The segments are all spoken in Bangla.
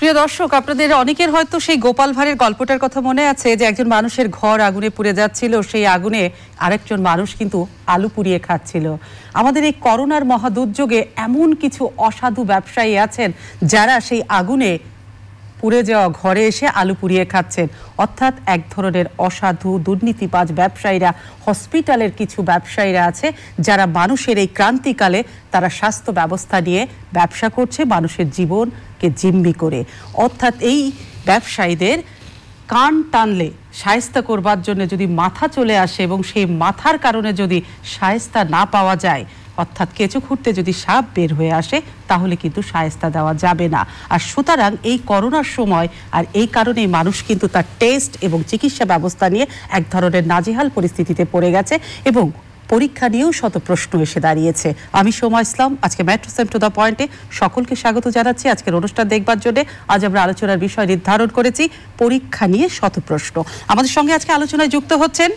প্রিয় দর্শক, আপনাদের অনেকের হয়তো সেই গোপাল ভাঁড়ের গল্পটার কথা মনে আছে যে একজন মানুষের ঘর আগুনে পুড়ে যাচ্ছিল, সেই আগুনে আরেকজন মানুষ কিন্তু আলু পুড়িয়ে খাচ্ছিল। আমাদের এই করোনার মহাদুর্যোগে এমন কিছু অসাধু ব্যবসায়ী আছেন যারা সেই আগুনে পুড়ে যাওয়া ঘরে এসে আলু পুড়িয়ে খাচ্ছেন। অর্থাৎ এক ধরনের অসাধু দুর্নীতিবাজ ব্যবসায়ীরা, হসপিটালের কিছু ব্যবসায়ীরা আছে যারা মানুষের এই ক্রান্তিকালে তারা স্বাস্থ্য ব্যবস্থা নিয়ে ব্যবসা করছে, মানুষের জীবনকে জিম্মি করে। অর্থাৎ এই ব্যবসায়ীদের কান টানলে শায়েস্তা করবার জন্য যদি মাথা চলে আসে এবং সেই মাথার কারণে যদি শায়েস্তা না পাওয়া যায়, অর্থাৎ কেঁচো খুঁড়তে যদি সাপ বের হয়ে আসে, তাহলে কিন্তু শায়েস্তা দেওয়া যাবে না। আর সুতরাং এই করোনার সময় আর এই কারণেই মানুষ কিন্তু তার টেস্ট এবং চিকিৎসা ব্যবস্থা নিয়ে এক ধরনের নাজেহাল পরিস্থিতিতে পড়ে গেছে এবং পরীক্ষা নিয়েও শত প্রশ্ন এসে দাঁড়িয়েছে। আমি সোমা ইসলাম, আজকে মেট্রো সেম টু দ্য পয়েন্টে সকলকে স্বাগত জানাচ্ছি। আজকের অনুষ্ঠান দেখবার জন্য আজ আমরা আলোচনার বিষয় নির্ধারণ করেছি পরীক্ষা নিয়ে শত প্রশ্ন। আমাদের সঙ্গে আজকে আলোচনায় যুক্ত হচ্ছেন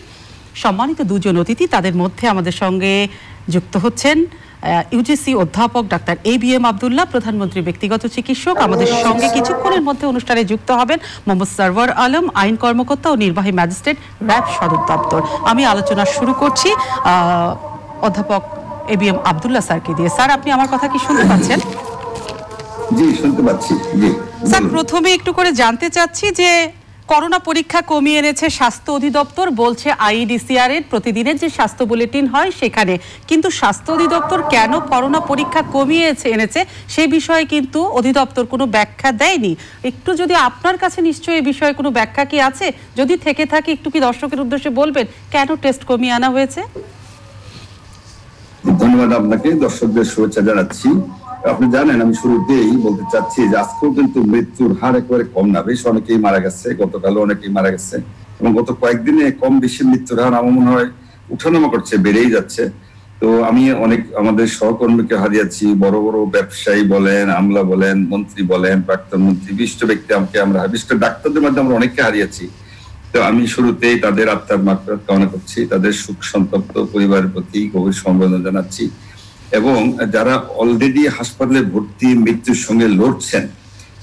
সম্মানিত দুজন অতিথি। তাদের মধ্যে আমাদের সঙ্গে যুক্ত হচ্ছেন ইউজিসি অধ্যাপক ডাক্তার ABM আব্দুল্লাহ, প্রধানমন্ত্রী ব্যক্তিগত চিকিৎসক। আমাদের সঙ্গে কিছুক্ষণের মধ্যে অনুষ্ঠানে যুক্ত হবেন মোহাম্মদ সরওয়ার আলম, আইন কর্মকর্তা ও নির্বাহী ম্যাজিস্ট্রেট, র্যাব সদর দপ্তর। আমি আলোচনা শুরু করছি অধ্যাপক ABM আব্দুল্লাহ স্যারকে দিয়ে। স্যার, আপনি আমার কথা কি শুনতে পাচ্ছেন? জি, শুনতে পাচ্ছি। জি স্যার, প্রথমে একটু করে জানতে চাচ্ছি যে করোনা পরীক্ষা কমিয়ে এনেছে স্বাস্থ্য অধিদপ্তর, বলছে IEDCR এর প্রতিদিনের যে স্বাস্থ্য বুলেটিন হয় সেখানে, কিন্তু স্বাস্থ্য অধিদপ্তর কেন করোনা পরীক্ষা কমিয়ে এনেছে সেই বিষয়ে কিন্তু অধিদপ্তর কোনো ব্যাখ্যা দেয়নি। একটু যদি আপনার কাছে নিশ্চয়ই এই বিষয়ে কোনো ব্যাখ্যা কি আছে, যদি থেকে থাকে একটু কি দর্শকের উদ্দেশ্যে বলবেন কেন টেস্ট কমিয়ে আনা হয়েছে? ধন্যবাদ আপনাকে, দর্শকদের শুভেচ্ছা জানাচ্ছি। আপনি জানেন, আমি শুরুতেই বলতে চাচ্ছি যে আজকেও কিন্তু মৃত্যুর হার একেবারে কম না, বেশ অনেকেই মারা গেছে, গতকাল অনেকেই মারা গেছে এবং গত কয়েকদিনে কম বেশি মৃত্যুর হার আমার মনে হয় উঠানামা করছে, বেড়েই যাচ্ছে। তো আমি অনেক আমাদের সহকর্মীকে হারিয়েছি, বড় বড় ব্যবসায়ী বলেন, আমলা বলেন, মন্ত্রী বলেন, প্রাক্তন মন্ত্রী, বিশিষ্ট ব্যক্তি আমরা বিশিষ্ট ডাক্তারদের মধ্যে আমরা অনেককে হারিয়েছি। তো আমি শুরুতেই তাদের আত্মার মাগফিরাত কামনা করছি, তাদের শোক সন্তপ্ত পরিবারের প্রতি গভীর সমবেদনা জানাচ্ছি এবং যারা অলরেডি হাসপাতালে ভর্তি মৃত্যুর সঙ্গে লড়ছেন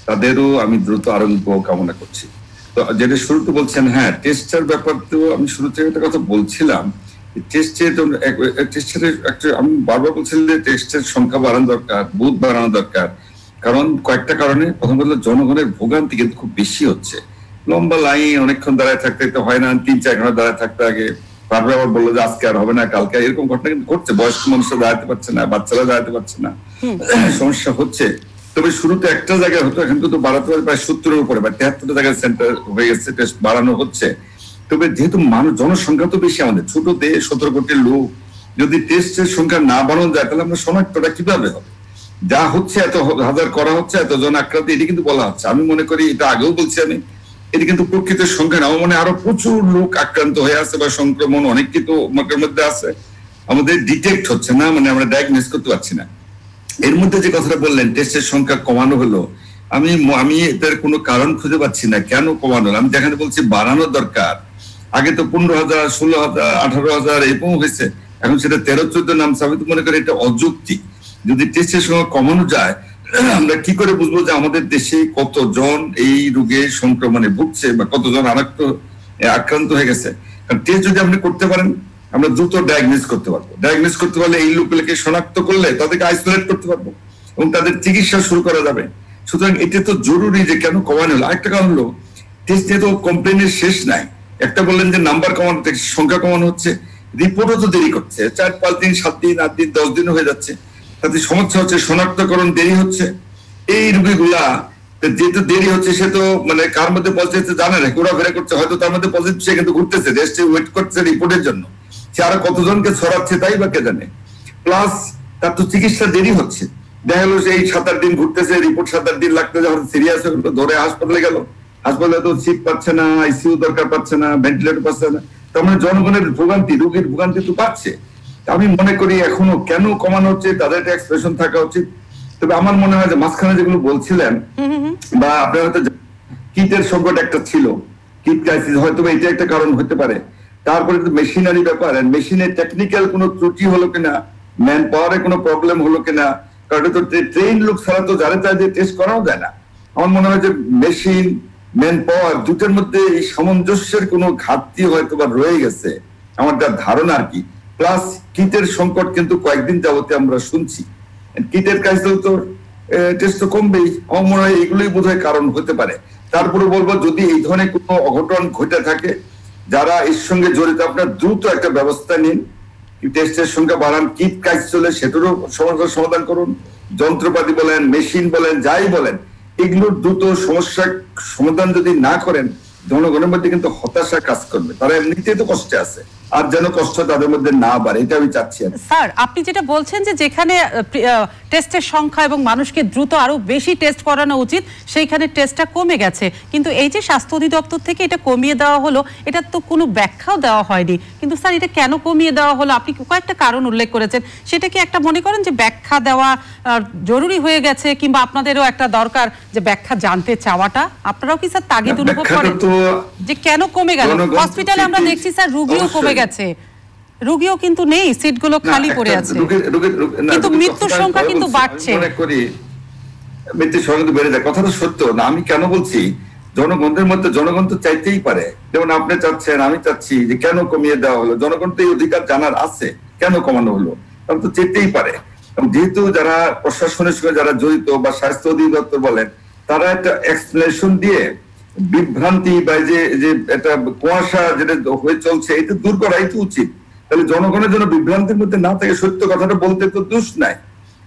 তাদেরও আমি দ্রুত আরোগ্য কামনা করছি। তো যেটা শুরুতে বলছেন, হ্যাঁ, টেস্টের ব্যাপার তো আমি শুরু থেকে একটা কথা বলছিলাম, টেস্টের একটা আমি বারবার বলছিলাম যে টেস্টের সংখ্যা বাড়ানো দরকার, বুথ বাড়ানো দরকার। কারণ কয়েকটা কারণে, প্রথম কথা জনগণের ভোগান্তি কিন্তু খুব বেশি হচ্ছে, লম্বা লাইন, অনেকক্ষণ দাঁড়ায় থাকতে হয় না, 3-4 ঘন্টা দাঁড়ায় থাকতে আগে, বারবার আবার বললো যে আজকে আর হবে না, কালকে, এরকম ঘটনা কিন্তু ঘটছে। বয়স্ক মানুষরা দাঁড়াতে পারছে না, বাচ্চারা দাঁড়াতে পারছে না, সমস্যা হচ্ছে। তবে শুরুতে একটা জায়গায় হতো, এখন তো বাড়াতে পারে প্রায় 70-এর উপরে বা 73 জায়গায় সেন্টার হয়ে গেছে, টেস্ট বাড়ানো হচ্ছে। তবে যেহেতু মানুষ জনসংখ্যা তো বেশি, আমাদের ছোট দেশ, 17 কোটি লোক, যদি টেস্টের সংখ্যা না বাড়ানো যায় তাহলে আমরা শনাক্তটা কিভাবে হবে? যা হচ্ছে, এত হাজার করা হচ্ছে, এত জন আক্রান্ত, এটি কিন্তু বলা হচ্ছে। আমি মনে করি, এটা আগেও বলছি আমি, এটি কিন্তু প্রকৃত সংখ্যা না। আমার মনে আরো প্রচুর লোক আক্রান্ত হয়ে আছে বা সংক্রমণ অনেক কিন্তু মধ্যে আছে, আমাদের ডিটেক্ট হচ্ছে না, মানে আমরা ডায়াগনোস করতে পারছি না। এর মধ্যে যে কথাটা বললেন টেস্টের সংখ্যা কমানো হলো, আমি এটার কোনো কারণ খুঁজে পাচ্ছি না কেন কমানো হলো। আমি যেখানে বলছি বাড়ানো দরকার, আগে তো 15,000, 16,000, 18,000 এরকম হয়েছে, এখন সেটা 13-14 নামছে। আমি তো মনে করি এটা অযৌক্তিক। যদি টেস্টের সংখ্যা কমানো যায়, আমরা কি করে বুঝবো যে আমাদের দেশে কতজন এই রোগে সংক্রমণে ভুগছে বা কতজন আক্রান্ত হয়ে গেছে? কারণ টেস্ট যদি আপনি করতে পারেন, আমরা দ্রুত ডায়াগনোস করতে পারবো। ডায়াগনোস করতে পারলে এই লোকগুলোকে শনাক্ত করলে তাদেরকে আইসোলেট করতে পারবো এবং তাদের চিকিৎসা শুরু করা যাবে। সুতরাং এটা তো জরুরি যে কেন কমানো হলো। আরেকটা কারণ হলো, টেস্টে তো কমপ্লেনের শেষ নাই। একটা বললেন যে নাম্বার কমানো, সংখ্যা কমানো হচ্ছে, রিপোর্টও তো দেরি করছে, 4-5 দিন, 7 দিন, 8 দিন, 10 দিনও হয়ে যাচ্ছে। তাতে সমস্যা হচ্ছে, শনাক্তকরণ দেরি হচ্ছে। এই রোগীগুলা যেহেতু দেরি হচ্ছে, সে তো মানে কার মধ্যে পজিটিভ জানে না, ঘোরাফেরা করছে, হয়তো তার মধ্যে পজিটিভ, সে কিন্তু ঘুরতেছে, রেস্টে ওয়েট করছে রিপোর্টের জন্য, সে আরো কতজনকে ছড়াচ্ছে তাই বা কে জানে। প্লাস তার তো চিকিৎসা দেরি হচ্ছে, দেখা গেল সেই 7-8 দিন ঘুরতেছে, রিপোর্ট 7-8 দিন লাগতে যখন সিরিয়াস হয়ে ধরে হাসপাতালে গেল, হাসপাতালে তো সিট পাচ্ছে না, আইসিইউ দরকার পাচ্ছে না, ভেন্টিলেটর পাচ্ছে না, তার মানে জনগণের ভোগান্তি, রোগীর ভোগান্তি তো পাচ্ছে। আমি মনে করি এখনো কেন কমানো হচ্ছে তাদের একটা এক্সপ্রেশন থাকা উচিত। তবে আমার মনে হয় যে মাঝখানে যেগুলো বলছিলেন বা আপনারা হয়তো কিটের সংকট একটা ছিল, কিট ক্রাইসিস, হয়তো এটা একটা কারণ হতে পারে। তারপরে তো মেশিনারি ব্যাপার, মেশিনের টেকনিক্যাল কোনো ত্রুটি হলো কিনা, ম্যান পাওয়ারে কোনো প্রবলেম হলো কিনা, কারণ তো ট্রেন লোক ছাড়া তো যারা তাই দিয়ে টেস্ট করাও যায় না। আমার মনে হয় যে মেশিন, ম্যান পাওয়ার দুটোর মধ্যে এই সামঞ্জস্যের কোনো ঘাটতি হয়তো বা রয়ে গেছে, আমার যা ধারণা আর কি। প্লাস কিটের সংকট কিন্তু কয়েকদিন যাবতে আমরা শুনছি, কিটের কাজ তো টেস্ট তো কমবেই। আমার মনে হয় এগুলোই বোধহয় কারণ হতে পারে। তারপরে বলবো, যদি এই ধরনের কোনো অঘটন ঘটে থাকে, যারা এর সঙ্গে জড়িত, আপনার দ্রুত একটা ব্যবস্থা নিন, টেস্টের সংখ্যা বাড়ান, কিট কাজ চলে সেটারও সমস্যার সমাধান করুন, যন্ত্রপাতি বলেন, মেশিন বলেন, যাই বলেন, এগুলোর দ্রুত সমস্যার সমাধান যদি না করেন, জনগণের মধ্যে কিন্তু হতাশা কাজ করবে। তারা এমনিতেই তো কষ্টে আছে, আর যেন কষ্ট তাদের মধ্যে না বাড়ে, এটা আমি চাচ্ছি। স্যার, আপনি যেটা বলছেন যে যেখানে টেস্টের সংখ্যা এবং মানুষকে দ্রুত আরো বেশি টেস্ট করানো উচিত, সেইখানে টেস্টটা কমে গেছে, কিন্তু এই যে স্বাস্থ্য অধিদপ্তর থেকে এটা কমিয়ে দেওয়া হলো, এটা তো কোনো ব্যাখ্যাও দেওয়া হয়নি। কিন্তু স্যার, এটা কেন কমিয়ে দেওয়া হলো? আপনি কয়েকটা কারণ উল্লেখ করেছেন, সেটা কি একটা মনে করেন যে ব্যাখ্যা দেওয়া জরুরি হয়ে গেছে, কিংবা আপনাদেরও একটা দরকার যে ব্যাখ্যা জানতে চাওয়াটা? আপনারাও কি স্যার তাগিদ অনুভব করেন যে কেন কমে গেল? হসপিটালে আমরা দেখছি স্যার রোগীও কমে গেছে, রোগীও কিন্তু নেই, সিটগুলো খালি পড়ে আছে, কিন্তু মৃত্যুর সংখ্যা কিন্তু বাড়ছে। মনে করি মৃত্যুর সংখ্যা বেড়ে যায়, কথাটা সত্য না। আমি কেন বলছি, জনগণের মধ্যে, জনগণ তো চাইতেই পারে, যেমন আপনি চাচ্ছেন, আমি চাচ্ছি যে কেন কমিয়ে দেওয়া হলো, জনগণ তো এই অধিকার জানার আছে, কেন কমানো হলো, তারা তো চেতেই পারে। যেহেতু যারা প্রশাসনের সঙ্গে যারা জড়িত বা স্বাস্থ্য অধিদপ্তর বলেন, তারা একটা এক্সপ্লেনেশন দিয়ে বিভ্রান্তি বা যে একটা কুয়াশা যেটা হয়ে চলছে, এটা দূর করাই তো উচিত। তাহলে জনগণের জন্য বিভ্রান্তির মধ্যে না থেকে সত্য কথাটা বলতে তো দোষ নাই।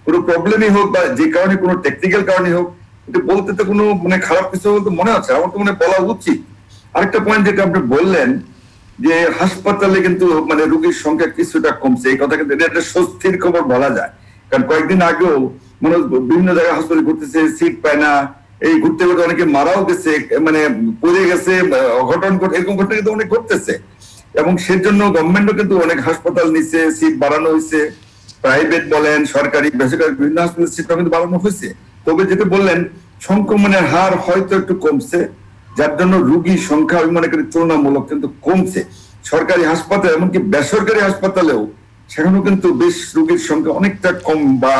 কোনো প্রবলেমই হোক বা যে কারণে কোনো টেকনিক্যাল কারণে হোক, এটা বলতে তো কোনো মানে খারাপ কিছু বলতে মনে হচ্ছে, আমার তো মনে বলা উচিত। আরেকটা পয়েন্ট যেটা আপনি বললেন যে হাসপাতালে কিন্তু মানে রোগীর সংখ্যা কিছুটা কমছে, এই কথা কিন্তু এটা একটা স্বস্তির খবর বলা যায়। কারণ কয়েকদিন আগেও মানে বিভিন্ন জায়গায় হাসপাতালে ঘুরতেছে, সিট পায় না, এই ঘুরতে ঘুরতে অনেকে মারাও গেছে, মানে পড়ে গেছে, অঘটন ঘটে, এরকম ঘটনা কিন্তু অনেক ঘটতেছে। এবং সেজন্য গভর্নমেন্টও কিন্তু অনেক হাসপাতাল নিচ্ছে, সিট বাড়ানো হয়েছে, প্রাইভেট বলেন, সরকারি বেসরকারি বিভিন্ন হাসপাতাল সিট কিন্তু বাড়ানো হয়েছে। তবে যেটা বললেন, সংক্রমণের হার হয়তো একটু কমছে, যার জন্য রোগীর সংখ্যা আমি মনে করি তুলনামূলক কিন্তু কমছে। সরকারি হাসপাতাল এমনকি বেসরকারি হাসপাতালেও সেখানেও কিন্তু বেশ রোগীর সংখ্যা অনেকটা কম, বা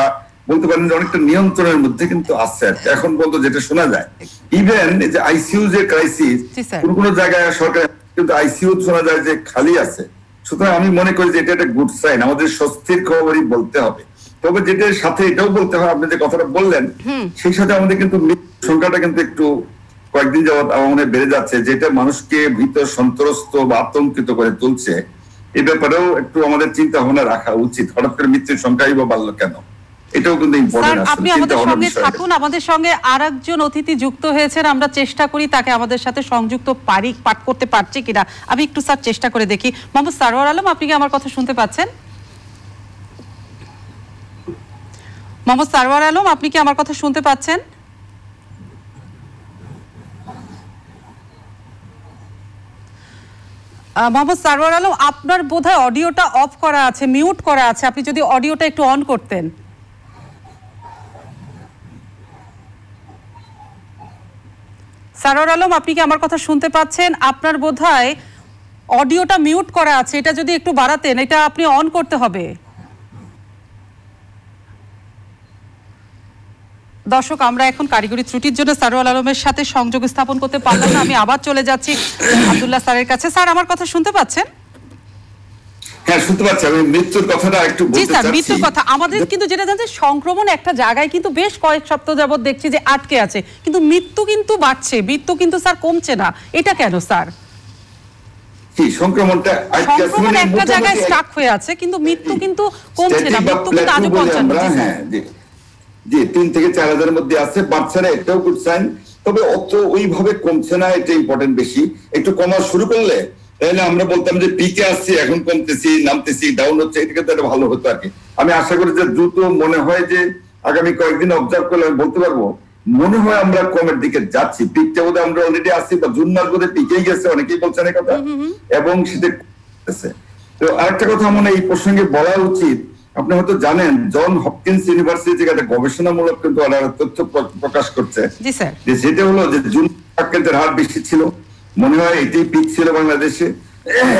বলতে পারেন যে অনেকটা নিয়ন্ত্রণের মধ্যে কিন্তু আছে এখন পর্যন্ত যেটা শোনা যায়। ইভেন যে আইসিইউ যে ক্রাইসিস, কোন জায়গায় সরকার কিন্তু আইসিইউ শোনা যায় যে খালি আছে। সুতরাং আমি মনে করি যে এটা একটা গুড সাইন, আমাদের স্বস্তির খবরই বলতে হবে। তবে যেটার সাথে এটাও বলতে হবে, আপনি যে কথাটা বললেন সেই সাথে আমাদের কিন্তু মৃত্যুর সংখ্যাটা কিন্তু একটু কয়েকদিন যাবৎ আমাদের বেড়ে যাচ্ছে, যেটা মানুষকে ভীত, সন্ত্রস্ত বা আতঙ্কিত করে তুলছে। এই ব্যাপারেও একটু আমাদের চিন্তা ভাবনা রাখা উচিত। হঠাৎ করে মৃত্যুর সংখ্যাই বা বাড়লো কেন, এটাও কিন্তু ইম্পর্টেন্ট। আপনি আমাদের সঙ্গে থাকুন, আমাদের সঙ্গে আরেকজন অতিথি যুক্ত হয়েছেন, আমরা চেষ্টা করি তাকে আমাদের সাথে সংযুক্ত করতে পারছি কিনা। আমি একটু স্যার চেষ্টা করে দেখি। মোহাম্মদ সারোয়ার আলম, আপনি কি আমার কথা শুনতে পাচ্ছেন? মোহাম্মদ সারোয়ার আলম, আপনি কি আমার কথা শুনতে পাচ্ছেন? মোহাম্মদ সারোয়ার আলম, আপনার বোধহয় অডিওটা অফ করা আছে, মিউট করা আছে, আপনি যদি অডিওটা একটু অন করতেন। সারোয়ার আলম, আপনি কি আমার কথা শুনতে পাচ্ছেন? আপনার বোধহয় অডিওটা মিউট করা আছে, এটা যদি একটু বাড়াতেন, এটা আপনি অন করতে হবে। দর্শক, আমরা এখন কারিগরি ত্রুটির জন্য সারোয়ার আলমের সাথে সংযোগ স্থাপন করতে পারলাম না। আমি আবার চলে যাচ্ছি আব্দুল্লাহ স্যারের কাছে। স্যার, আমার কথা শুনতে পাচ্ছেন? হ্যাঁ, শুনতে পাচ্ছি। আমি মৃত্যুর কথাটা একটু বলতে চাচ্ছি। জি স্যার, মৃত্যুর কথা। আমাদের কিন্তু যেটা জানতে, সংক্রমণ একটা জায়গায় কিন্তু বেশ কয়েক সপ্তাহ যাবত দেখছি যে আটকে আছে, কিন্তু মৃত্যু কিন্তু বাড়ছে, মৃত্যু কিন্তু স্যার কমছে না। এটা কেন স্যার? কি সংক্রমণটা সংক্রমণ একটা জায়গায় স্টাক হয়ে আছে, কিন্তু মৃত্যু কিন্তু কমছে না, মৃত্যু কিন্তু আজও 55। হ্যাঁ জি, 3 থেকে 4 হাজারের মধ্যে আছে, বাড়ছে না, এটাও গুড সাইন। তবে অত ওইভাবে কমছে না, এটা ইম্পর্টেন্ট। বেশি একটু কমা শুরু করলে তাহলে আমরা বলতাম যে পিকে আসছি, এখন কমতেছি, নামতেছি, ডাউন হচ্ছে, এটা কিন্তু একটা ভালো হতো আর কি। আমি আশা করি যে দ্রুত, মনে হয় যে আগামী কয়েকদিন অবজার্ভ করলে আমি বলতে পারবো মনে হয় আমরা কমের দিকে যাচ্ছি। পিকটা বোধহয় আমরা অলরেডি আসছি, বা জুন মাস বোধহয় পিকেই গেছে, অনেকেই বলছেন এই কথা, এবং সেটা তো আরেকটা কথা মনে এই প্রসঙ্গে বলা উচিত। আপনি হয়তো জানেন জন হপকিন্স ইউনিভার্সিটি থেকে একটা গবেষণামূলক কিন্তু তথ্য প্রকাশ করছে, যে সেটা হলো যে জুন আক্রান্তের হার বেশি ছিল, মনে হয় এটাই পিক ছিল বাংলাদেশে।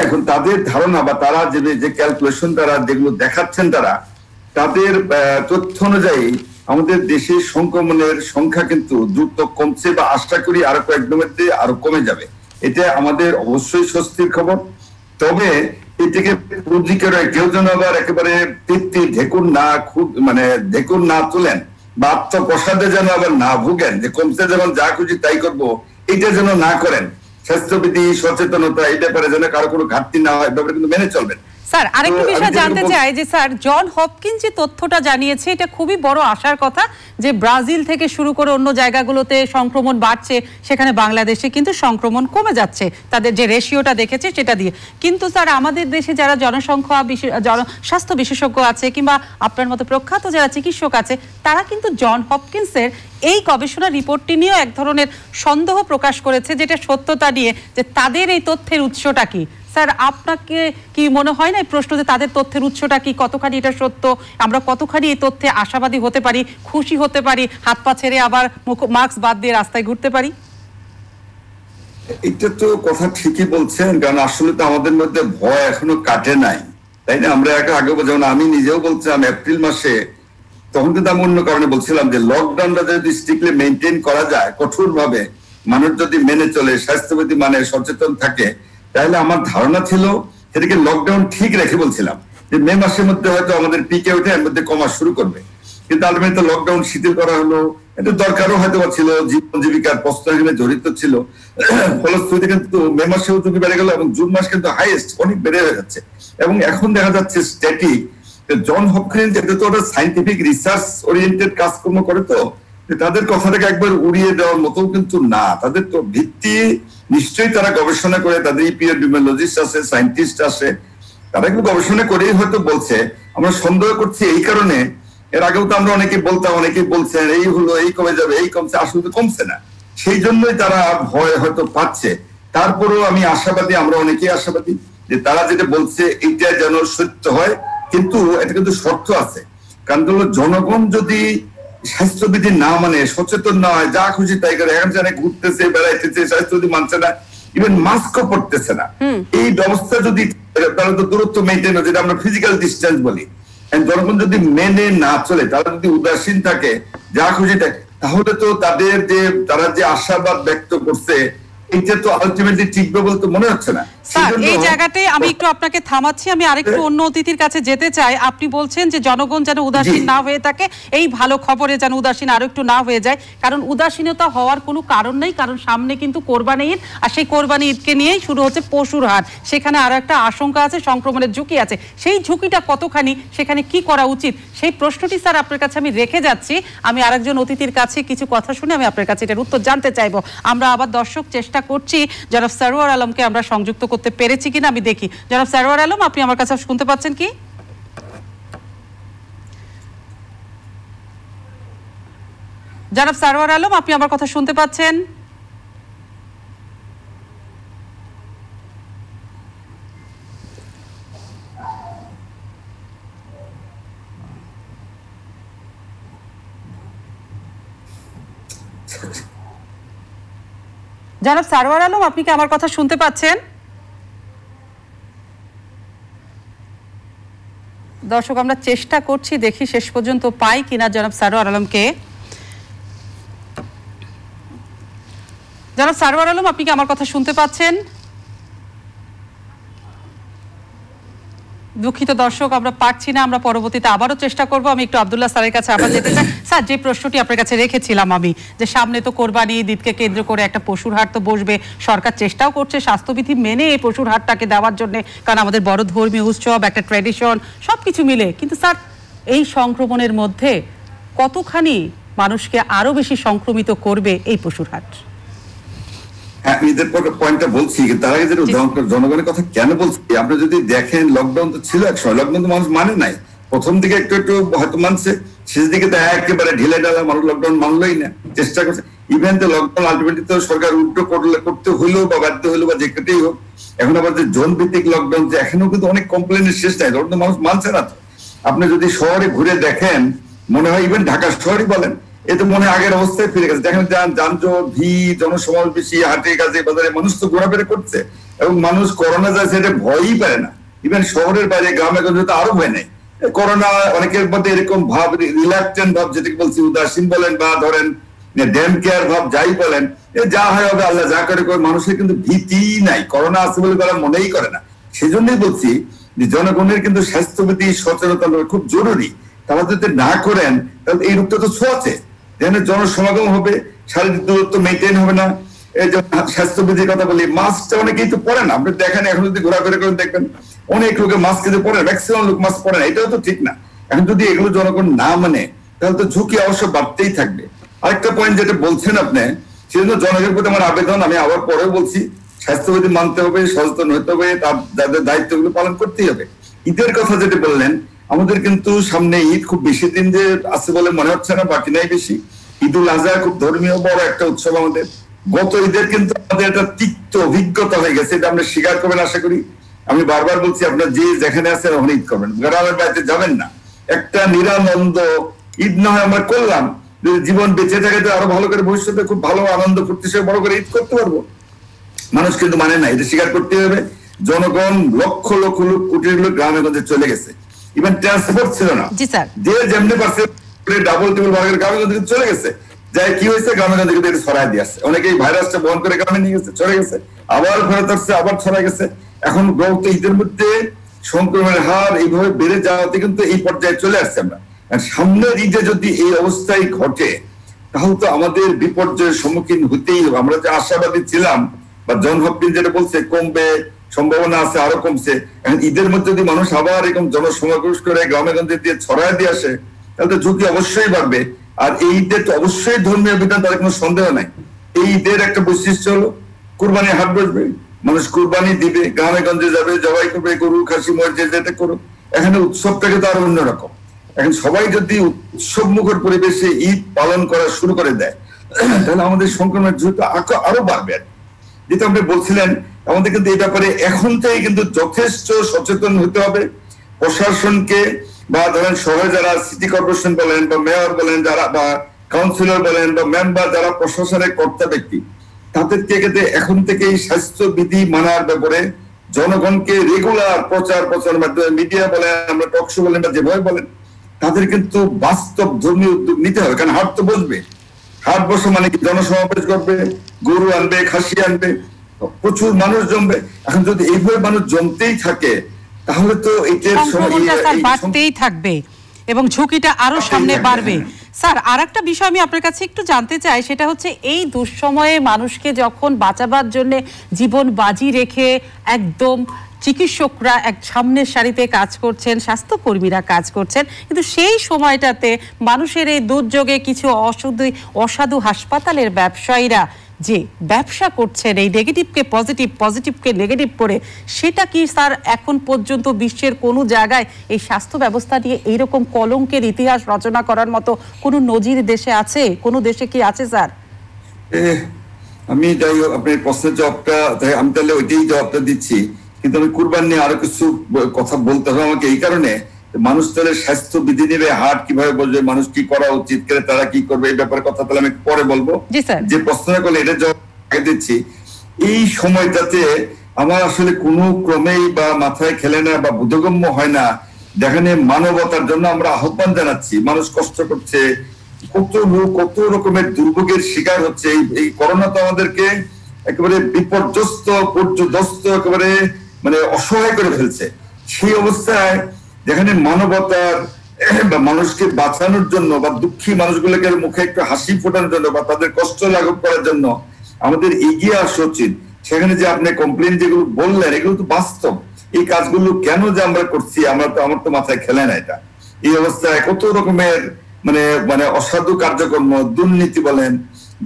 এখন তাদের ধারণা বা তারা যে ক্যালকুলেশন তারা যেগুলো দেখাচ্ছেন, তাদের তথ্য অনুযায়ী আমাদের দেশে সংক্রমণের সংখ্যা কিন্তু দ্রুত কমছে, বা আশা করি আরো কয়েকদিনের মধ্যে আরো কমে যাবে। এটা আমাদের অবশ্যই স্বস্তির খবর। তবে এটাকে পুঁজি করে কেউ যেন আবার একেবারে ঢেকুর না তুলেন, বা আত্মপ্রসাদে যেন আবার না ভুগেন, যে কমছে যেমন যা খুশি তাই করবো, এটা যেন না করেন। স্বাস্থ্যবিধি সচেতনতা এই ব্যাপারে যেন কারো কোনো ঘাটতি না হয়, ব্যাপারে কিন্তু মেনে চলবেন। স্যার আরেকটা বিষয় জানতে চাই যে স্যার জন হপকিন্স যে তথ্যটা জানিয়েছে এটা খুবই বড় আশার কথা, যে ব্রাজিল থেকে শুরু করে অন্য জায়গাগুলোতে সংক্রমণ বাড়ছে, সেখানে বাংলাদেশে কিন্তু সংক্রমণ কমে যাচ্ছে, তাদের যে রেশিওটা দেখেছে সেটা দিয়ে। কিন্তু স্যার আমাদের দেশে যারা স্বাস্থ্য বিশেষজ্ঞ আছে কিংবা আপনার মতো প্রখ্যাত যারা চিকিৎসক আছে, তারা কিন্তু জন হপকিন্সের এই গবেষণা রিপোর্টটি নিয়েও এক ধরনের সন্দেহ প্রকাশ করেছে, যেটা সত্যতা নিয়ে, যে তাদের এই তথ্যের উৎসটা কি। স্যার আপনাকে কি মনে হয় না এই প্রশ্ন, যে তাদের তথ্যের উৎসটা কি, কতখানি এটা সত্য, আমরা কতখানি এই তথ্যে আশাবাদী হতে পারি, খুশি হতে পারি, হাত পা ছেড়ে আবার মাস্ক বাদ দিয়ে রাস্তায় ঘুরতে পারি? এটা তো কথা ঠিকই বলছেন, কারণ আসলে তো আমাদের মধ্যে ভয় এখনো কাটে নাই, তাই না? আমরা আগে যেমন আমি নিজেও বলছিলাম এপ্রিল মাসে, তখন কিন্তু আমি অন্য কারণে বলছিলাম যে লকডাউনটা যদি স্ট্রিক্টলি মেনটেন করা যায়, কঠোর ভাবে মানুষ যদি মেনে চলে, স্বাস্থ্যবিধি মানে সচেতন থাকে, তাহলে আমার ধারণা ছিল সেটাকে লকডাউন ঠিক রেখে বলছিলাম যে মে মাসের মধ্যে হয়তো আমাদের পিকে উঠে এর মধ্যে কমা শুরু করবে। কিন্তু আলটিমেটলি লকডাউন শিথিল করা হলো, এটা দরকারও হয়তো ছিল, জীবন জীবিকার প্রশ্ন এখানে জড়িত ছিল। ফলশ্রুতিতে কিন্তু মে মাসেও ঝুঁকি বেড়ে গেল, এবং জুন মাস কিন্তু হাইয়েস্ট অনেক বেড়ে হয়ে যাচ্ছে। এবং এখন দেখা যাচ্ছে স্ট্যাটিক জন হপকিন্স যেটা তো ওটা সাইন্টিফিক রিসার্চ ওরিয়েন্টেড কাজকর্ম করে, তো তাদের কথাটাকে একবার উড়িয়ে দেওয়ার মতো কিন্তু না। তাদের তো ভিত্তি নিশ্চয়ই তারা গবেষণা করে, তাদের ইপিডেমিওলজিস্ট আছে, সায়েন্টিস্ট আছে, তারা একটু গবেষণা করেই হয়তো বলছে। আমরা সন্দেহ করছি এই কারণে, এর আগেও তো আমরা অনেকে বলতাম, অনেকেই বলছেন এই হলো, এই কমে যাবে, এই কমছে, আসলে তো কমছে না। সেই জন্যই তারা ভয় হয়তো পাচ্ছে। তারপরেও আমি আশাবাদী, আমরা অনেকেই আশাবাদী যে তারা যেটা বলছে এটা যেন সত্য হয়। কিন্তু এটা কিন্তু শর্ত আছে, কারণ হলো জনগণ যদি স্বাস্থ্যবিধি না মানে, সচেতন না হয়, যা খুশি তাই করে, এখন জানে ঘুরতেছে, বেড়াইতেছে, স্বাস্থ্যবিধি মানছে না, ইভেন মাস্কও পড়তেছে না, এই ব্যবস্থা যদি তাহলে তো দূরত্ব মেনটেন, যেটা আমরা ফিজিক্যাল ডিস্টেন্স বলি, জনগণ যদি মেনে না চলে, তারা যদি উদাসীন থাকে, যা খুশি থাকে, তাহলে তো তারা যে আশাবাদ ব্যক্ত করছে এটা তো আলটিমেটলি টিকবে বলতে মনে হচ্ছে না। স্যার এই জায়গাটায় আমি একটু আপনাকে থামাচ্ছি, আমি আরেকটু অন্য অতিথির কাছে যেতে চাই। আপনি বলছেন যে জনগণ যেন উদাসীন না হয়ে থাকে, এই ভালো খবরে যেন উদাসীন আরো একটু না হয়ে যায়, কারণ উদাসীনতা হওয়ার কোনো কারণ নেই, কারণ সামনে কিন্তু কোরবানি ঈদ, আর সেই কোরবানি ঈদকে নিয়েই শুরু হচ্ছে পশুর হাট, সেখানে আরো একটা আশঙ্কা আছে, সংক্রমণের ঝুঁকি আছে, সেই ঝুঁকিটা কতখানি, সেখানে কি করা উচিত, সেই প্রশ্নটি স্যার আপনার কাছে আমি রেখে যাচ্ছি। আমি আরেকজন অতিথির কাছে কিছু কথা শুনে আমি আপনার কাছে এটার উত্তর জানতে চাইবো। আমরা আবার দর্শক চেষ্টা করছি জনাব সরওয়ার আলমকে আমরা সংযুক্ত করতে পেরেছি কিনা আমি দেখি। জনাব সরওয়ার আলম, আপনি আমার কাছে শুনতে পাচ্ছেন কি? জনাব সরওয়ার আলম, আপনি আমার কথা শুনতে পাচ্ছেন? জনাব সরওয়ার আলম, আপনি কি আমার কথা শুনতে পাচ্ছেন? দর্শক আমরা চেষ্টা করছি, দেখি শেষ পর্যন্ত পাই কিনা জনাব সরওয়ার আলমকে। জনাব সরওয়ার আলম, আপনি কি আমার কথা শুনতে পাচ্ছেন? দুঃখিত দর্শক, আমরা পারছি না, আমরা পরবর্তীতে আবারও চেষ্টা করব। আমি একটু আব্দুল্লাহ স্যারের কাছে আবার যেতে চাই। স্যার, যে প্রশ্নটি আপনার কাছে রেখেছিলাম আমি, যে সামনে তো কোরবানি ঈদকে কেন্দ্র করে একটা পশুর হাট তো বসবে, সরকার চেষ্টাও করছে স্বাস্থ্যবিধি মেনে এই পশুর হাটটাকে দেওয়ার জন্য, কারণ আমাদের বড় ধর্মীয় উৎসব, একটা ট্র্যাডিশন, সবকিছু মিলে। কিন্তু স্যার এই সংক্রমণের মধ্যে কতখানি মানুষকে আরো বেশি সংক্রমিত করবে এই পশুর হাট? ঈদের পয়েন্টটা বলছি, তার আগে যেটা জনগণের কথা কেন বলছি, আপনি যদি দেখেন লকডাউন তো ছিল এক সময়, লকডাউন তো মানুষ মানে নাই, প্রথম দিকে একটু একটু হয়তো মানছে, শেষ দিকে তো একেবারে ঢিলে ঢালা মানুষ লকডাউন মানলই না, চেষ্টা করছে। ইভেন তো লকডাউন আলটিমেটলি তো সরকার উল্টো করতে হইলেও বা বাধ্য হইলেও বা যে কেটেই হোক, এখন আবার যে জোন ভিত্তিক লকডাউন, যে এখনো কিন্তু অনেক কমপ্লেনের শেষ নাই, লকডাউন মানুষ মানছে না। আপনি যদি শহরে ঘুরে দেখেন, মনে হয় ইভেন ঢাকা শহরই বলেন, এ তো মনে হয় আগের অবস্থায় ফিরে গেছে। দেখেন যানজট, ভিড়, জনসমাবেশ বেশি, হাটে কাজে বাজারে মানুষ তো ঘোরাফেরা করছে, এবং মানুষ করোনা যাচ্ছে এটা ভয়ই পারে না। ইভেন শহরের বাইরে গ্রামে গঞ্জে তো আরো ভয় নেই। করোনা অনেকের মধ্যে এরকম ভাব, রিল্যাক্টেন্ট ভাব, যেটাকে বলছি উদাসীন বলেন বা ধরেন ড্যাম কেয়ার ভাব, যাই বলেন, যা হয় হবে, আল্লাহ যা করে করে, মানুষের কিন্তু ভীতি নাই, করোনা আছে বলে তারা মনেই করে না। সেজন্যই বলছি যে জনগণের কিন্তু স্বাস্থ্যবিধি সচেতনতা খুব জরুরি। তারা যদি না করেন তাহলে এই রূপটা তো ছোঁয়াছে, যেখানে জনসমাগম হবে, শারীরিক দূরত্ব মেনটেন হবে না। এই যে স্বাস্থ্যবিধির কথা বলি, মাস্কটা অনেকেই তো পরে না। আপনি দেখেন এখন যদি ঘোরাফেরা করে দেখবেন অনেক লোকে মাস্ক কিন্তু পরে, ম্যাক্সিমাম লোক মাস্ক পরে না, এটাও তো ঠিক না। এখন যদি এগুলো জনগণ না মানে তাহলে তো ঝুঁকি অবশ্য বাড়তেই থাকবে। আরেকটা পয়েন্ট যেটা বলছেন আপনি, সেজন্য জনগণের প্রতি আমার আবেদন, আমি আবার পরেও বলছি, স্বাস্থ্যবিধি মানতে হবে, সচেতন হতে হবে, তাদের দায়িত্বগুলো পালন করতেই হবে। ঈদের কথা যেটা বললেন, আমাদের কিন্তু সামনে ঈদ, খুব বেশি দিন যে আছে বলে মনে হচ্ছে না, বাকি নাই বেশি। ঈদুল আজহা খুব ধর্মীয় বড় একটা উৎসব আমাদের। গত ঈদের কিন্তু আমাদের একটা তিক্ত অভিজ্ঞতা হয়ে গেছে, এটা আমরা স্বীকার করবেন আশা করি। আমি বারবার বলছি, আপনার যে যেখানে আছেন ওখানে ঈদ করবেন, গ্রামের বাড়িতে যাবেন না। একটা নিরানন্দ ঈদ না হয় আমরা করলাম, যদি জীবন বেঁচে থাকে তো আরো ভালো করে ভবিষ্যতে খুব ভালো আনন্দ ফুর্তি সে বড় করে ঈদ করতে পারবো। মানুষ কিন্তু মানে না, এটা স্বীকার করতে হবে। জনগণ লক্ষ লক্ষ লোক, কোটি লোক গ্রামে গঞ্জে চলে গেছে, ইভেন ট্রান্সপোর্ট ছিল না, যে যেমনি পারছে ডাবল টেবিল বার্গার গ্রামে গঞ্জে চলে গেছে। যাই কি হয়েছে, গ্রামে গঞ্জে কিন্তু ছড়াই দিয়ে আসছে, অনেকেই ভাইরাসটা বহন করে গ্রামে নিয়ে গেছে, ছড়ে গেছে, আবার ফেরত আসছে, আবার ছড়াই গেছে। এখন গত ঈদের মধ্যে সংক্রমণের হার এইভাবে বেড়ে যাওয়াতে কিন্তু এই পর্যায়ে চলে আসছে আমরা। সামনের ঈদে যদি এই অবস্থায় ঘটে তাহলে তো আমাদের বিপর্যয়ের সম্মুখীন হতেই হবে। আমরা যে আশাবাদী ছিলাম, বা জন হপকিন্স যেটা বলছে কমবে, সম্ভাবনা আছে আরো কমছে, এখন ঈদের মধ্যে যদি মানুষ আবার এরকম জনসমাবেশ করে গ্রামে গঞ্জে দিয়ে ছড়ায় দিয়ে আসে তাহলে তো ঝুঁকি অবশ্যই বাড়বে। আর এই ঈদের তো অবশ্যই ধর্মীয় বিধান, তার কোনো সন্দেহ নাই। এই ঈদের একটা বৈশিষ্ট্য হলো কুরবানি হাট বসবে, মানুষ কুরবানি দিবে, গ্রামে গঞ্জে যাবে, জবাই করবে, গরু খাসি মসজিদ যেটা করো। এখানে উৎসবটাকে তো আরো অন্যরকম। এখন সবাই যদি উৎসব মুখর পরিবেশে ঈদ পালন করা শুরু করে দেয় তাহলে আমাদের সংক্রমণের ঝুঁকি আরো বাড়বে। যেটা আপনি বলছিলেন, আমাদের কিন্তু এই ব্যাপারে এখন থেকে কিন্তু যথেষ্ট সচেতন হতে হবে। প্রশাসনকে বা ধরেন শহরে যারা সিটি কর্পোরেশন বলেন বা মেয়র বলেন, যারা বা কাউন্সিলর বলেন বা মেম্বার, যারা প্রশাসনের কর্তা ব্যক্তি, তাদেরকে এখন থেকে এই স্বাস্থ্যবিধি মানার ব্যাপারে জনগণকে রেগুলার প্রচার মাধ্যমে, মিডিয়া বলেন, আমরা টক শো বলেন বা যেভাবে বলেন, তাদের কিন্তু বাস্তব ধর্মীয় উদ্যোগ নিতে হবে। কারণ হাট তো বসবে, হাট বসে মানে কি জনসমাবেশ করবে, গরু আনবে, খাসি আনবে, প্রচুর মানুষ জমবে। এখন যদি এইভাবে মানুষ জমতেই থাকে তাহলে তো এটার বাড়তেই থাকবে এবং ঝুঁকিটা আরো সামনে বাড়বে। স্যার, আরেকটা বিষয় আমি আপনার কাছে একটু জানতে চাই, সেটা হচ্ছে এই দুঃসময়ে মানুষকে যখন বাঁচাবার জন্য জীবন বাজি রেখে একদম চিকিৎসকরা এক সামনের সারিতে কাজ করছেন, স্বাস্থ্যকর্মীরা কাজ করছেন, কিন্তু সেই সময়টাতে মানুষের এই দুর্যোগে কিছু অসাধু হাসপাতালের ব্যবসায়ীরা যে ব্যবসা করছেন এই নেগেটিভকে পজিটিভ, পজিটিভকে নেগেটিভ করে, সেটা কি স্যার এখন পর্যন্ত বিশ্বের কোনো জায়গায় এই স্বাস্থ্য ব্যবস্থা নিয়ে এইরকম কলঙ্কের ইতিহাস রচনা করার মতো কোনো নজির দেশে আছে? কোনো দেশে কি আছে স্যার? আমি যাই হোক, আপনার প্রশ্নের জবাবটা আমি তাহলে ওইটাই জবাবটা দিচ্ছি, কিন্তু আমি কুরবান নিয়ে আরো কিছু কথা বলতে হবে আমাকে। এই কারণে মানুষ তাহলে স্বাস্থ্য বিধি নেবে, হাট কিভাবে বলবে, মানুষ কি করা উচিত, তারা কি করবে, এই ব্যাপারে কথা তাহলে আমি পরে বলবো। যে প্রশ্নটা করলে এটা জবাব দিচ্ছি। এই সময়টাতে আমার আসলে কোনো ক্রমেই বা মাথায় খেলে না বা বোধগম্য হয় না, যেখানে মানবতার জন্য আমরা আহ্বান জানাচ্ছি, মানুষ কষ্ট করছে, কত লোক কত রকমের দুর্ভোগের শিকার হচ্ছে। এই করোনা তো আমাদেরকে একেবারে বিপর্যস্ত, পর্যদস্ত, একেবারে মানে অসহায় করে ফেলছে। সেই অবস্থায় যেখানে মানবতার বা মানুষকে বাঁচানোর জন্য বা দুঃখী মানুষগুলোকে মুখে একটু হাসি ফোটানোর জন্য বা তাদের কষ্ট লাঘব করার জন্য আমাদের এগিয়ে আসা উচিত। সেখানে যে আপনি কমপ্লেন যেগুলো বললেন, এগুলো তো বাস্তব। এই কাজগুলো কেন যে আমরা করছি, আমার তো মাথায় খেলে না এটা। এই অবস্থায় কত রকমের মানে অসাধু কার্যক্রম, দুর্নীতি বলেন,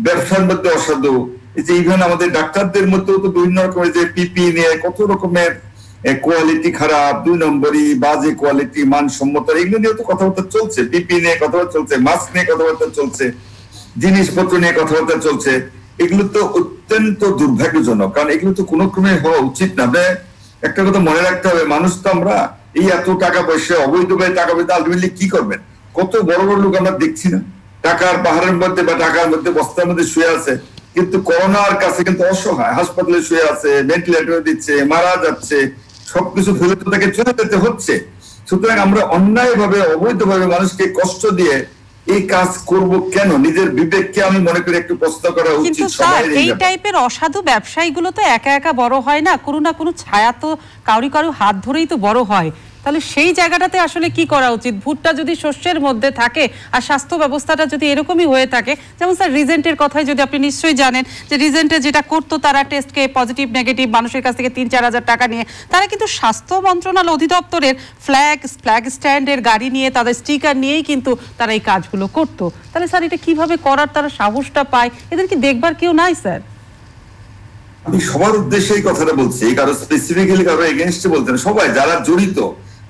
ব্যবসার মধ্যে অসাধু, এই যে ইভেন আমাদের ডাক্তারদের মধ্যেও তো বিভিন্ন রকমের যে পিপি নিয়ে কত রকমের কোয়ালিটি খারাপ, 2 নম্বরই, বাজে কোয়ালিটি, মানসম্মত, এগুলো নিয়ে তো কথাবার্তা চলছে, পিপি নিয়ে কথাবার্তা চলছে, মাস্ক নিয়ে কথাবার্তা চলছে, জিনিসপত্র নিয়ে কথাবার্তা চলছে। এগুলো তো অত্যন্ত দুর্ভাগ্যজনক, কারণ এগুলো তো কোনো ক্রমে হওয়া উচিত না। একটা কথা মনে রাখতে হবে, মানুষ তো আমরা এই এত টাকা পয়সা অবৈধভাবে টাকা পয়সা আলটিমেটলি কি করবেন? কত বড় বড় লোক আমরা দেখছি না, টাকার পাহাড়ের মধ্যে বা টাকার মধ্যে বস্তার মধ্যে শুয়ে আছে, কিন্তু করোনার কাছে কিন্তু অসহায়, হাসপাতালে শুয়ে আছে, ভেন্টিলেটর দিচ্ছে, মারা যাচ্ছে, সবকিছু ফেলে তো তাকে চলে যেতে হচ্ছে। সুতরাং আমরা অন্যায় ভাবে অবৈধভাবে মানুষকে কষ্ট দিয়ে এই কাজ করব কেন? নিজের বিবেককে আমি মনে করি একটু প্রশ্ন করা উচিত। কিন্তু স্যার, এই টাইপের অসাধু ব্যবসায়ীগুলো তো একা একা বড় হয় না, কোনো না কোনো ছায়া তো কারো হাত ধরেই তো বড় হয়। তাহলে সেই জায়গাটাতে আসলে কি করা উচিত? ভুট্টা যদি শস্যের মধ্যে থাকে আর স্বাস্থ্য ব্যবস্থাটা যদি এরকমই হয়ে থাকে, যেমন স্যার রিজেন্টের কথাই যদি আপনি নিশ্চয়ই জানেন যে রিজেন্টে যেটা করতো, তারা টেস্টকে পজিটিভ নেগেটিভ মানুষের কাছ থেকে 3-4 হাজার টাকা নিয়ে তারা কিন্তু স্বাস্থ্য মন্ত্রণালয় অধিদপ্তরের ফ্ল্যাগ স্ট্যান্ডের গাড়ি নিয়ে, তাদের স্টিকার নিয়েই কিন্তু তারা এই কাজগুলো করতো। তাহলে স্যার এটা কিভাবে করার তারা সাহসটা পায়? এদের কি দেখবার কেউ নাই স্যার? আমি সবার উদ্দেশ্যে এই কথাটা বলছি, কারো স্পেসিফিক্যালি কারো এগেইনস্টে বলতে না, সবাই যারা জড়িত,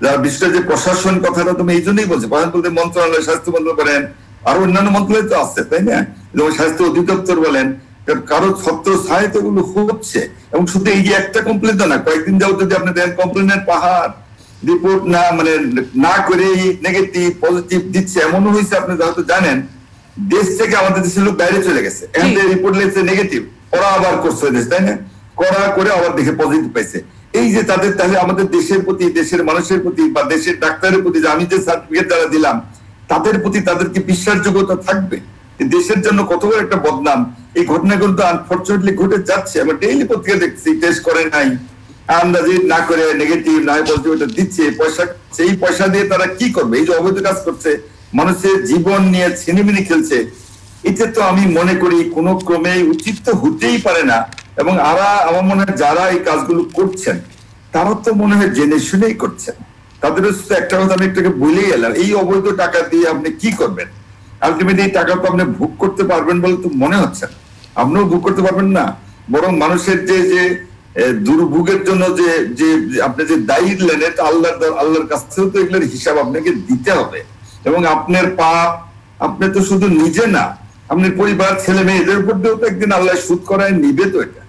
যারা বিশেষ যে প্রশাসন, কথাটা তুমি এই জন্যই বলছি, প্রধান মন্ত্রণালয়, স্বাস্থ্য মন্ত্রণালয় বলেন, আরো অন্যান্য মন্ত্রণালয় তো আছে, তাই না? যেমন স্বাস্থ্য অধিদপ্তর বলেন, কারো ছত্র ছায় তো এগুলো হচ্ছে। এবং শুধু এই যে একটা কমপ্লেন না, কয়েকদিন যাও যদি আপনি দেখেন কমপ্লেনের পাহাড়, রিপোর্ট না মানে না করে নেগেটিভ পজিটিভ দিচ্ছে। এমনও হয়েছে, আপনি হয়তো জানেন, দেশ থেকে আমাদের দেশের লোক বাইরে চলে গেছে, রিপোর্ট লেগেছে নেগেটিভ, ওরা আবার করছে দেশ, তাই না? করা করে আবার দেখে পজিটিভ পাইছে। এই যে তাদের, তাহলে আমাদের দেশের প্রতি, দেশের মানুষের প্রতি বা দেশের ডাক্তারের প্রতি যে আমি যে সার্টিফিকেট যারা দিলাম, তাদের প্রতি তাদের কি বিশ্বাসযোগ্যতা থাকবে? দেশের জন্য কত বড় একটা বদনাম। এই ঘটনাগুলো তো আনফরচুনেটলি ঘটে যাচ্ছে। আমরা ডেইলি পত্রিকা দেখছি, টেস্ট করে নাই, আন্দাজি না করে নেগেটিভ না পজিটিভ দিচ্ছে, পয়সা, সেই পয়সা দিয়ে তারা কি করবে? এই যে অবৈধ কাজ করছে, মানুষের জীবন নিয়ে ছিনিমিনি খেলছে, এটা তো আমি মনে করি কোনো ক্রমে উচিত তো হতেই পারে না। এবং আমার মনে হয় যারা এই কাজগুলো করছেন তারা তো মনে হয় জেনে শুনেই করছেন। তাদের একটা কথা আমি একটু বলেই এলাম, এই অবৈধ টাকা দিয়ে আপনি কি করবেন? আলটিমেটলি এই টাকা তো আপনি ভোগ করতে পারবেন বলে তো মনে হচ্ছে না। আপনিও ভোগ করতে পারবেন না, বরং মানুষের যে দুর্ভোগের জন্য যে যে আপনি যে দায়ী দিলেন, এটা আল্লাহর কাছ থেকেও তো এগুলোর হিসাব আপনাকে দিতে হবে। এবং আপনার পাপ আপনি তো শুধু নিজে না, আপনার পরিবার, ছেলে মেয়ে, এদের উপর দিয়েও তো একদিন আল্লাহ সুদ করায় নিবে। তো এটা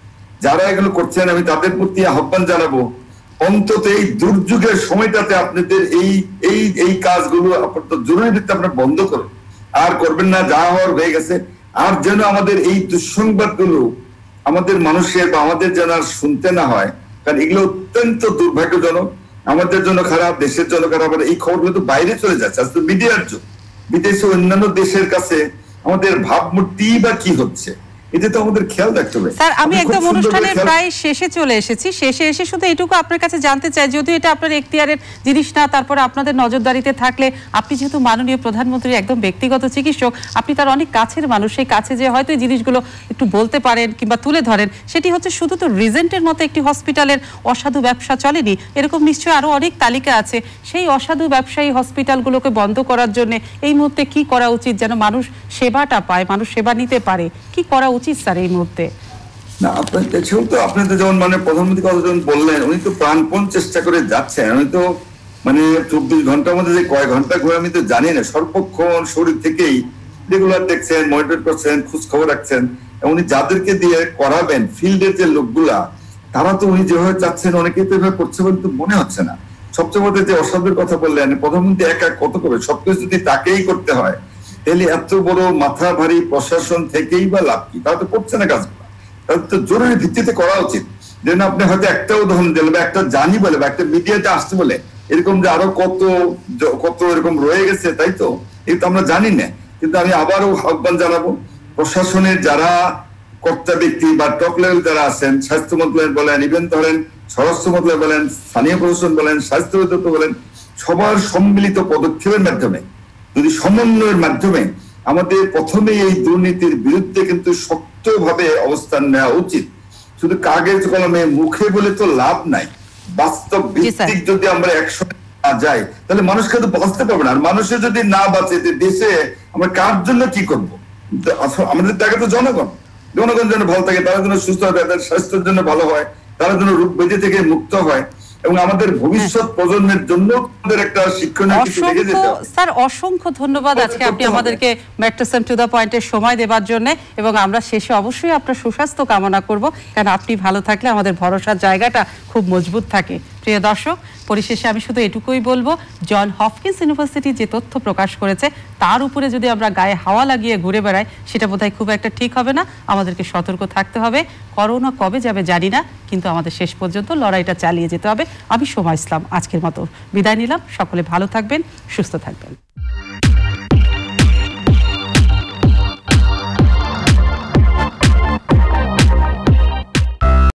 যারা এগুলো করছেন, আমি তাদের প্রতি আহ্বান জানাবো, অন্তত এই দুর্যোগের সময়টাতে আপনাদের এই কাজগুলো জরুরি ভিত্তিতে আপনারা বন্ধ করুন, আর করবেন না, যা হওয়ার হয়ে গেছে। আর যেন আমাদের এই দুঃসংবাদগুলো আমাদের মানুষের বা আমাদের যেন আর শুনতে না হয়, কারণ এগুলো অত্যন্ত দুর্ভাগ্যজনক, আমাদের জন্য খারাপ, দেশের জন্য খারাপ। এই খবরগুলো তো বাইরে চলে যাচ্ছে, আজ তো মিডিয়ার যুগ, বিদেশে অন্যান্য দেশের কাছে আমাদের ভাবমূর্তি বা কি হচ্ছে, এটা তো আমাদের খেয়াল রাখতে হবে। স্যার, আমি একদম অনুষ্ঠানের প্রায় শেষে চলে এসেছি। শেষে এসে শুধু এটুকু আপনার কাছে জানতে চাই, যদিও এটা আপনার এখতিয়ারের জিনিস না, তারপরে আপনাদের নজরদারিতে থাকলে, আপনি যেহেতু মাননীয় প্রধানমন্ত্রীর একদম ব্যক্তিগত চিকিৎসক, আপনি তার অনেক কাছের মানুষ, সেই কাছে যে হয়তো এই জিনিসগুলো একটু বলতে পারেন কিংবা তুলে ধরেন, সেটি হচ্ছে শুধু তো রিজেন্টের মতো একটি হসপিটালের অসাধু ব্যবসা চলেনি, এরকম নিশ্চয়ই আরো অনেক তালিকা আছে। সেই অসাধু ব্যবসায়ী হসপিটালগুলোকে বন্ধ করার জন্য এই মুহূর্তে কি করা উচিত, যেন মানুষ সেবাটা পায়, মানুষ সেবা নিতে পারে? কি করা উচিত স্যার এই মুহূর্তে? না, আপনাদের যেমন মানে প্রধানমন্ত্রী কথা যখন বললেন, উনি তো প্রাণপণ চেষ্টা করে যাচ্ছেন। উনি তো মানে 24 ঘন্টার মধ্যে যে কয় ঘন্টা ঘুরে আমি তো জানি না, সর্বক্ষণ শরীর থেকেই রেগুলার দেখছেন, মনিটর করছেন, খোঁজ খবর রাখছেন। উনি যাদেরকে দিয়ে করাবেন, ফিল্ডের যে লোকগুলা, তারা তো উনি যেভাবে চাচ্ছেন অনেকেই তো এভাবে করছে বলে তো মনে হচ্ছে না। সবচেয়ে বড় যে অসাধুর কথা বললেন, প্রধানমন্ত্রী একা কত করবে? সবকিছু যদি তাকেই করতে হয়, তাহলে এত বড় মাথা ভারী প্রশাসন থেকেই বা লাভ কি? তারা তো করছে না কাজগুলো। তাহলে তো জরুরি ভিত্তিতে করা উচিত। যেন আপনি হয়তো একটা উদাহরণ দিলেন বা একটা জানি বলে বা একটা মিডিয়াতে আসতে বলে, এরকম যে আরো কত কত এরকম রয়ে গেছে, তাই তো? এটা আমরা জানি না। কিন্তু আমি আবারও আহ্বান জানাবো, প্রশাসনের যারা কর্তা ব্যক্তি বা টপ লেভেল যারা আছেন, স্বাস্থ্য মন্ত্রণালয় বলেন, ইভেন ধরেন স্বরাষ্ট্র মন্ত্রণালয় বলেন, স্থানীয় প্রশাসন বলেন, স্বাস্থ্য অধিদপ্তর বলেন, সবার সম্মিলিত পদক্ষেপের মাধ্যমে, যদি সমন্বয়ের মাধ্যমে আমাদের প্রথমে এই দুর্নীতির বিরুদ্ধে কিন্তু শক্তভাবে অবস্থান নেওয়া উচিত। শুধু কাগজ কলমে মুখে বলে তো লাভ নাই, বাস্তব ভিত্তিক যদি আমরা একসঙ্গে না যাই, তাহলে মানুষ কিন্তু বাঁচতে পারবে না। আর মানুষের যদি না বাঁচে, দেশে আমরা কার জন্য কি করবো? আমাদের টাকা তো জনগণ যেন ভালো থাকে, তারা যেন সুস্থ হয়, তাদের স্বাস্থ্যের জন্য ভালো হয়, তারা যেন রোগ ব্যাধি থেকে মুক্ত হয়। এবং আমাদের ভবিষ্যৎ প্রজন্মের জন্য আমাদের একটা শিক্ষণীয় কিছু রেখে যেতে হবে। স্যার অসংখ্য ধন্যবাদ আজকে আপনি আমাদেরকে ম্যাট্রেসেম টু দ্য পয়েন্টের সময় দেওয়ার জন্য, এবং আমরা শেষে অবশ্যই আপনার সুস্বাস্থ্য কামনা করব, কারণ আপনি ভালো থাকলে আমাদের ভরসার জায়গাটা খুব মজবুত থাকে। প্রিয় দর্শক, পরিশেষে আমি শুধু এটুকুই বলবো, জন হপকিন্স ইউনিভার্সিটি যে তথ্য প্রকাশ করেছে তার উপরে যদি আমরা গায়ে হাওয়া লাগিয়ে ঘুরে বেড়াই সেটা বোধহয় খুব একটা ঠিক হবে না। আমাদেরকে সতর্ক থাকতে হবে। করোনা কবে যাবে জানি না, কিন্তু আমাদের শেষ পর্যন্ত লড়াইটা চালিয়ে যেতে হবে। আমি সোমা ইসলাম আজকের মতো বিদায় নিলাম। সকলে ভালো থাকবেন, সুস্থ থাকবেন।